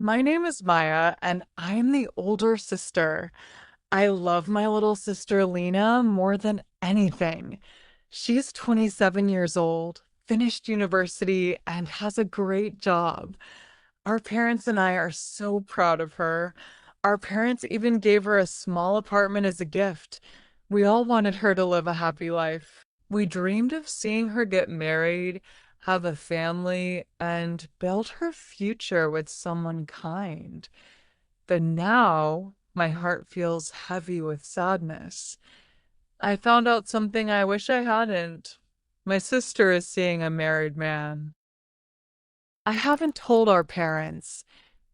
My name is Maya, and I'm the older sister. I love my little sister Lena more than anything. She's 27 years old, finished university, and has a great job. Our parents and I are so proud of her. Our parents even gave her a small apartment as a gift. We all wanted her to live a happy life. We dreamed of seeing her get married, have a family, and build her future with someone kind. But now my heart feels heavy with sadness. I found out something I wish I hadn't. My sister is seeing a married man. I haven't told our parents.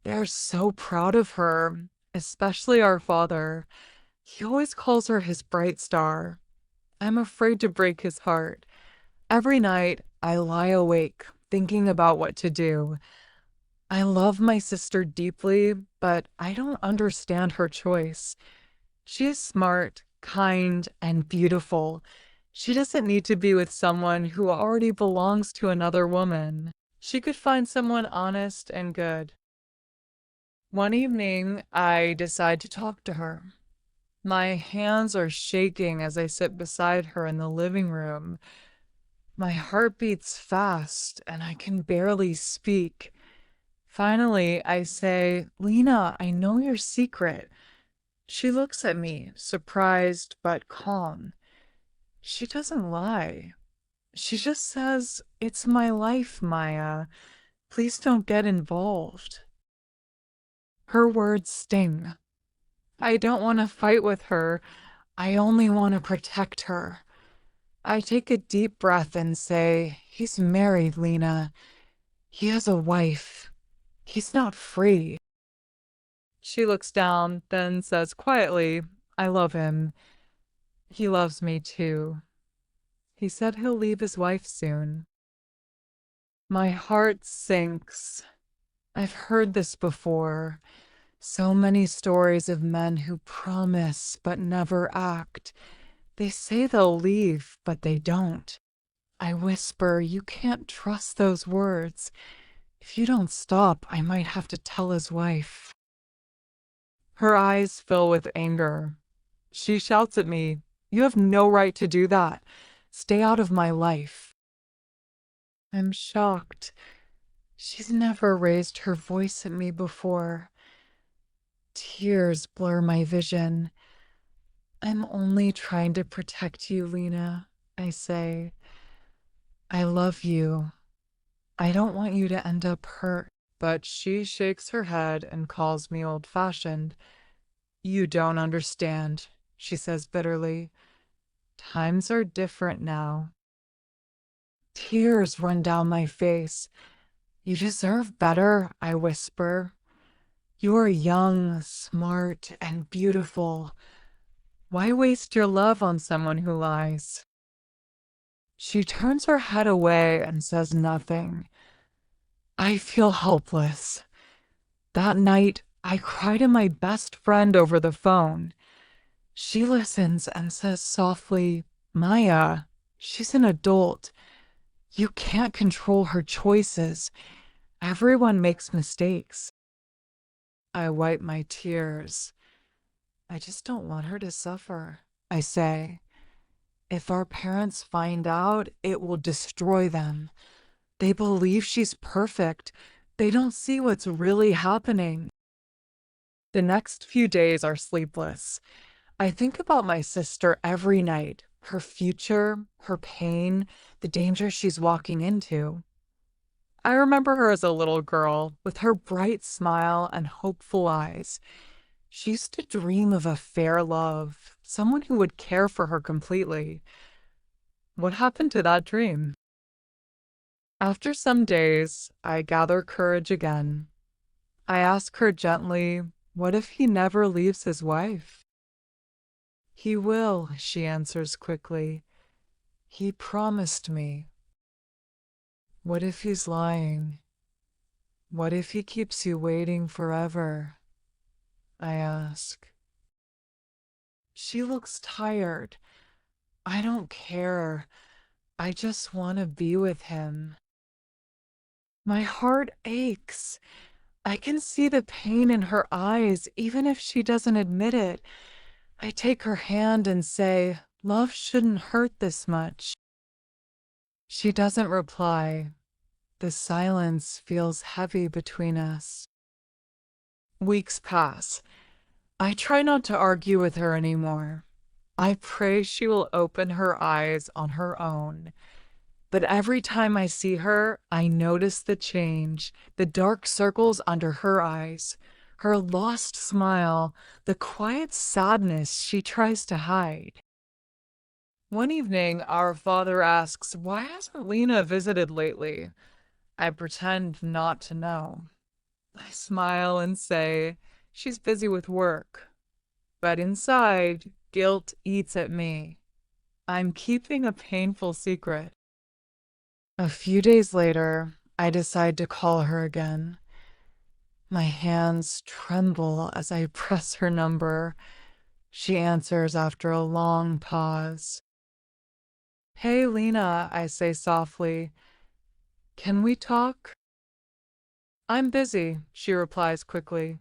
They're so proud of her, especially our father. He always calls her his bright star. I'm afraid to break his heart. Every night, I lie awake, thinking about what to do. I love my sister deeply, but I don't understand her choice. She is smart, kind, and beautiful. She doesn't need to be with someone who already belongs to another woman. She could find someone honest and good. One evening, I decide to talk to her. My hands are shaking as I sit beside her in the living room. My heart beats fast, and I can barely speak. Finally, I say, Lena, I know your secret. She looks at me, surprised but calm. She doesn't lie. She just says, it's my life, Maya. Please don't get involved. Her words sting. I don't want to fight with her. I only want to protect her. I take a deep breath and say, he's married, Lena. He has a wife. He's not free. She looks down, then says quietly, I love him. He loves me too. He said he'll leave his wife soon. My heart sinks. I've heard this before. So many stories of men who promise but never act. They say they'll leave, but they don't. I whisper, you can't trust those words. If you don't stop, I might have to tell his wife. Her eyes fill with anger. She shouts at me, you have no right to do that. Stay out of my life. I'm shocked. She's never raised her voice at me before. Tears blur my vision. I'm only trying to protect you, Lena, I say. I love you. I don't want you to end up hurt. But she shakes her head and calls me old-fashioned. You don't understand, she says bitterly. Times are different now. Tears run down my face. You deserve better, I whisper. You're young, smart, and beautiful. Why waste your love on someone who lies? She turns her head away and says nothing. I feel helpless. That night, I cry to my best friend over the phone. She listens and says softly, Maya, she's an adult. You can't control her choices. Everyone makes mistakes. I wipe my tears. I just don't want her to suffer, I say. If our parents find out, it will destroy them. They believe she's perfect. They don't see what's really happening. The next few days are sleepless. I think about my sister every night, her future, her pain, the danger she's walking into. I remember her as a little girl with her bright smile and hopeful eyes. She used to dream of a fair love, someone who would care for her completely. What happened to that dream? After some days, I gather courage again. I ask her gently, what if he never leaves his wife? He will, she answers quickly. He promised me. What if he's lying? What if he keeps you waiting forever? I ask. She looks tired. I don't care. I just want to be with him. My heart aches. I can see the pain in her eyes, even if she doesn't admit it. I take her hand and say, "Love shouldn't hurt this much." She doesn't reply. The silence feels heavy between us. Weeks pass. I try not to argue with her anymore. I pray she will open her eyes on her own. But every time I see her, I notice the change, the dark circles under her eyes, her lost smile, the quiet sadness she tries to hide. One evening, our father asks, "Why hasn't Lena visited lately?" I pretend not to know. I smile and say, "She's busy with work." But inside, guilt eats at me. I'm keeping a painful secret. A few days later, I decide to call her again. My hands tremble as I press her number. She answers after a long pause. "Hey, Lena," I say softly. "Can we talk?" "I'm busy," she replies quickly.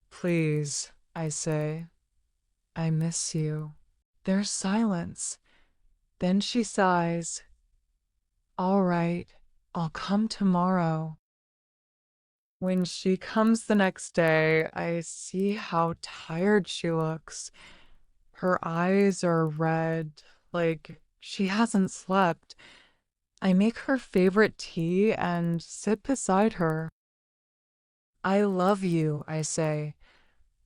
"Please," I say. "I miss you." There's silence. Then she sighs. "All right, I'll come tomorrow." When she comes the next day, I see how tired she looks. Her eyes are red, like she hasn't slept. I make her favorite tea and sit beside her. "I love you," I say,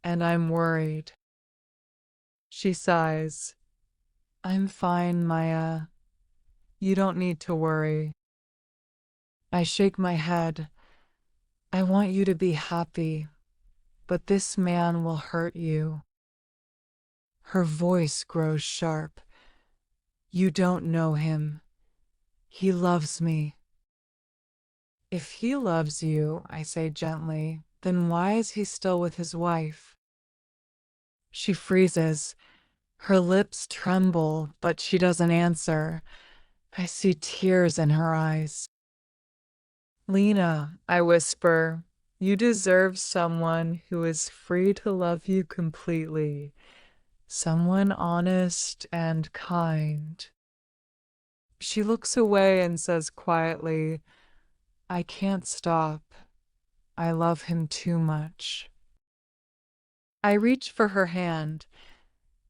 "and I'm worried." She sighs. "I'm fine, Maya. You don't need to worry." I shake my head. "I want you to be happy, but this man will hurt you." Her voice grows sharp. "You don't know him. He loves me." "If he loves you," I say gently, "then why is he still with his wife?" She freezes. Her lips tremble, but she doesn't answer. I see tears in her eyes. "Lena," I whisper, "you deserve someone who is free to love you completely. Someone honest and kind." She looks away and says quietly, "I can't stop. I love him too much." I reach for her hand.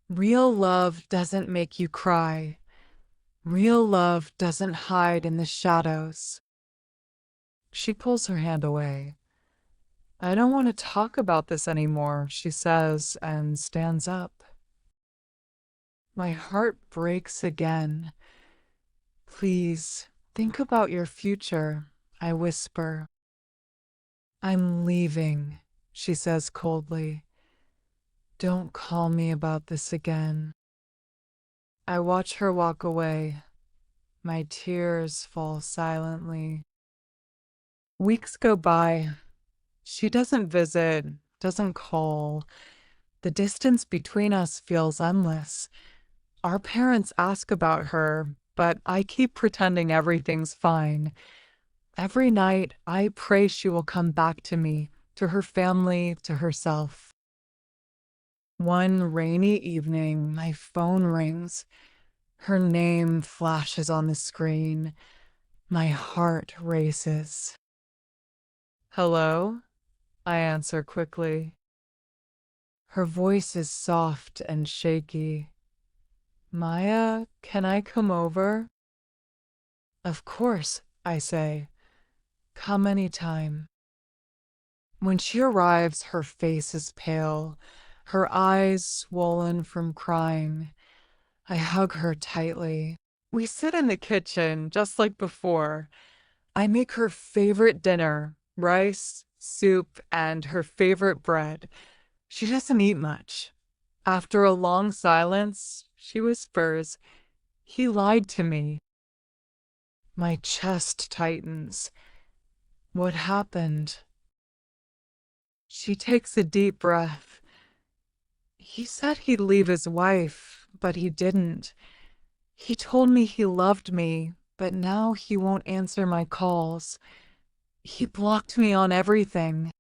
Real love doesn't make you cry. Real love doesn't hide in the shadows. She pulls her hand away. "I don't want to talk about this anymore," she says, and stands up. My heart breaks again. "Please, think about your future," I whisper. "I'm leaving," she says coldly. "Don't call me about this again." I watch her walk away. My tears fall silently. Weeks go by. She doesn't visit, doesn't call. The distance between us feels endless. Our parents ask about her, but I keep pretending everything's fine. Every night, I pray she will come back to me, to her family, to herself. One rainy evening, my phone rings. Her name flashes on the screen. My heart races. "Hello?" I answer quickly. Her voice is soft and shaky. "Maya, can I come over?" "Of course," I say. "Come anytime." When she arrives, her face is pale, her eyes swollen from crying. I hug her tightly. We sit in the kitchen, just like before. I make her favorite dinner, rice, soup, and her favorite bread. She doesn't eat much. After a long silence, she whispers, "He lied to me." My chest tightens. What happened? She takes a deep breath. "He said he'd leave his wife, but he didn't. He told me he loved me, but now he won't answer my calls. He blocked me on everything.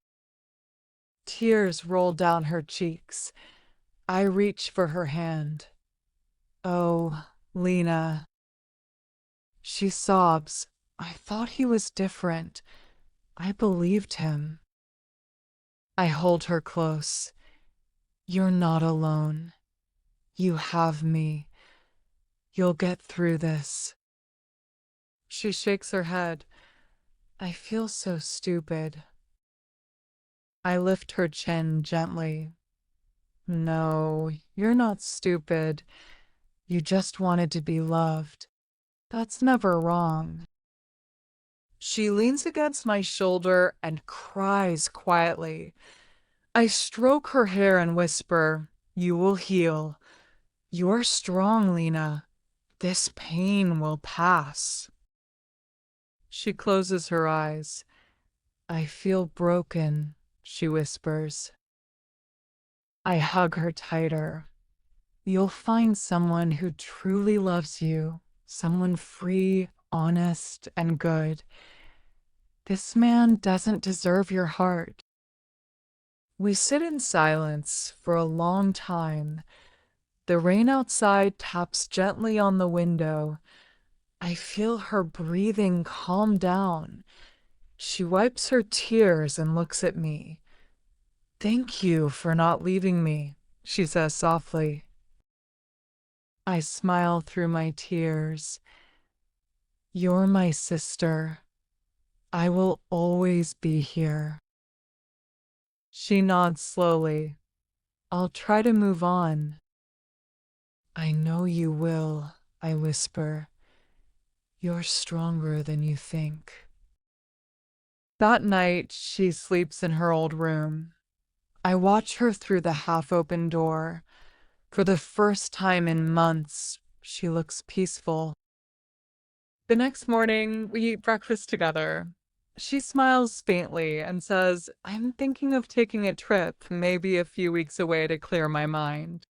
Tears rolled down her cheeks. I reach for her hand. Oh, Lena. She sobs. I thought he was different. I believed him. I hold her close. You're not alone. You have me. You'll get through this. She shakes her head. I feel so stupid. I lift her chin gently. No, you're not stupid. You just wanted to be loved. That's never wrong. She leans against my shoulder and cries quietly. I stroke her hair and whisper, You will heal. You're strong, Lena. This pain will pass. She closes her eyes. I feel broken, she whispers. I hug her tighter. You'll find someone who truly loves you, someone free, honest, and good. This man doesn't deserve your heart. We sit in silence for a long time. The rain outside taps gently on the window. I feel her breathing calm down. She wipes her tears and looks at me. Thank you for not leaving me, she says softly. I smile through my tears. You're my sister. I will always be here. She nods slowly. I'll try to move on. I know you will, I whisper. You're stronger than you think. That night, she sleeps in her old room. I watch her through the half-open door. For the first time in months, she looks peaceful. The next morning, we eat breakfast together. She smiles faintly and says, I'm thinking of taking a trip, maybe a few weeks away to clear my mind.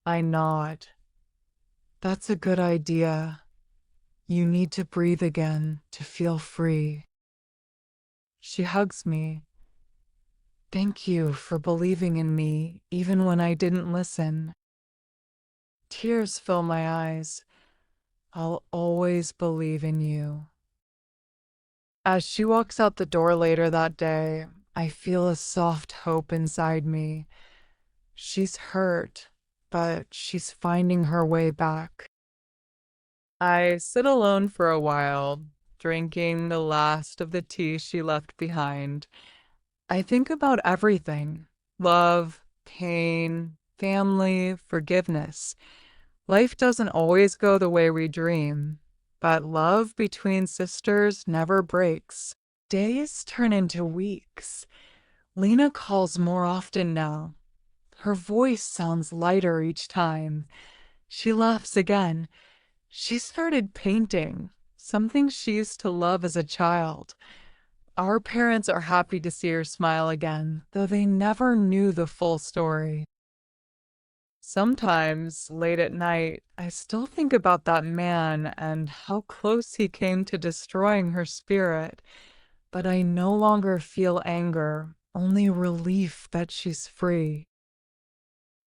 I nod. That's a good idea. You need to breathe again to feel free. She hugs me. Thank you for believing in me, even when I didn't listen. Tears fill my eyes. I'll always believe in you. As she walks out the door later that day, I feel a soft hope inside me. She's hurt, but she's finding her way back. I sit alone for a while, drinking the last of the tea she left behind. I think about everything: love, pain, family, forgiveness. Life doesn't always go the way we dream, but love between sisters never breaks. Days turn into weeks. Lena calls more often now. Her voice sounds lighter each time. She laughs again. She started painting, something she used to love as a child. Our parents are happy to see her smile again, though they never knew the full story. Sometimes, late at night, I still think about that man and how close he came to destroying her spirit, but I no longer feel anger, only relief that she's free.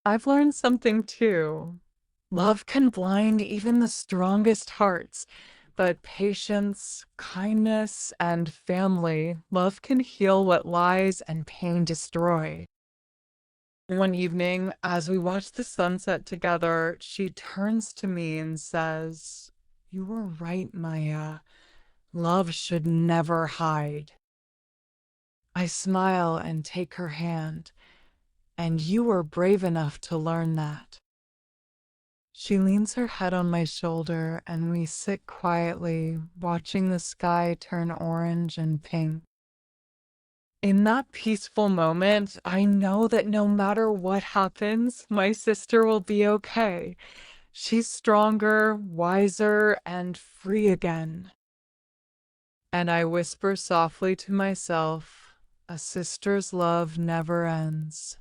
I've learned something too. Love can blind even the strongest hearts, but patience, kindness, and family, love can heal what lies and pain destroy. One evening, as we watch the sunset together, she turns to me and says, You were right, Maya. Love should never hide. I smile and take her hand, and you were brave enough to learn that. She leans her head on my shoulder, and we sit quietly, watching the sky turn orange and pink. In that peaceful moment, I know that no matter what happens, my sister will be okay. She's stronger, wiser, and free again. And I whisper softly to myself, a sister's love never ends.